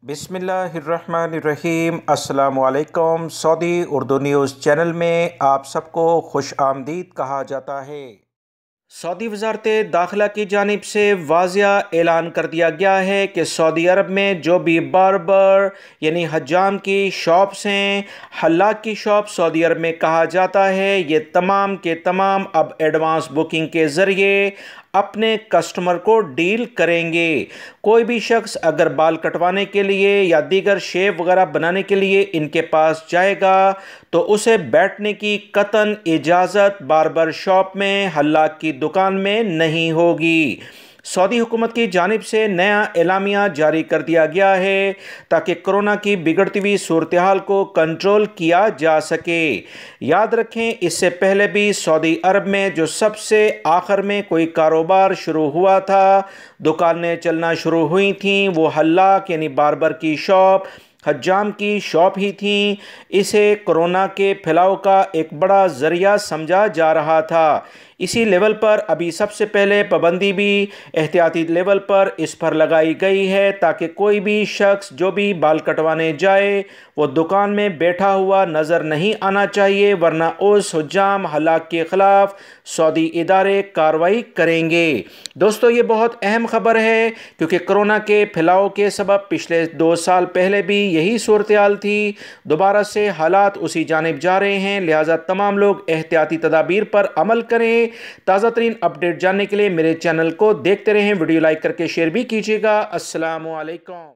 बिस्मिल्लाहिर्रहमानिर्रहीम। अस्सलामु अलैकुम। सऊदी उर्दू न्यूज़ चैनल में आप सबको खुश आमदीद कहा जाता है। सऊदी वजारत दाखिला की जानिब से वाज़िया ऐलान कर दिया गया है कि सऊदी अरब में जो भी बार्बर यानी हज्जाम की शॉप्स हैं, हल्लाक की शॉप सऊदी अरब में कहा जाता है, ये तमाम के तमाम अब एडवांस बुकिंग के ज़रिए अपने कस्टमर को डील करेंगे। कोई भी शख्स अगर बाल कटवाने के लिए या दीगर शेव वगैरह बनाने के लिए इनके पास जाएगा तो उसे बैठने की कतन इजाज़त बार्बर शॉप में, हल्लाक की दुकान में नहीं होगी। सऊदी हुकूमत की जानिब से नया एलामिया जारी कर दिया गया है ताकि कोरोना की बिगड़ती हुई सूरत हाल को कंट्रोल किया जा सके। याद रखें, इससे पहले भी सऊदी अरब में जो सबसे आखिर में कोई कारोबार शुरू हुआ था, दुकानें चलना शुरू हुई थीं, वो हल्लाक यानी बार्बर की शॉप, हज्जाम की शॉप ही थी। इसे कोरोना के फैलाव का एक बड़ा ज़रिया समझा जा रहा था। इसी लेवल पर अभी सबसे पहले पाबंदी भी एहतियाती लेवल पर इस पर लगाई गई है ताकि कोई भी शख्स जो भी बाल कटवाने जाए वो दुकान में बैठा हुआ नज़र नहीं आना चाहिए, वरना उस हज्जाम हलाक के ख़िलाफ़ सऊदी इदारे कार्रवाई करेंगे। दोस्तों, ये बहुत अहम खबर है क्योंकि कोरोना के फैलाव के सबब पिछले 2 साल पहले भी यही सूरत हाल थी। दोबारा से हालात उसी जानिब जा रहे हैं, लिहाजा तमाम लोग एहतियाती तदाबीर पर अमल करें। ताज़ा तरीन अपडेट जानने के लिए मेरे चैनल को देखते रहें। वीडियो लाइक करके शेयर भी कीजिएगा। अस्सलामु अलैकुम।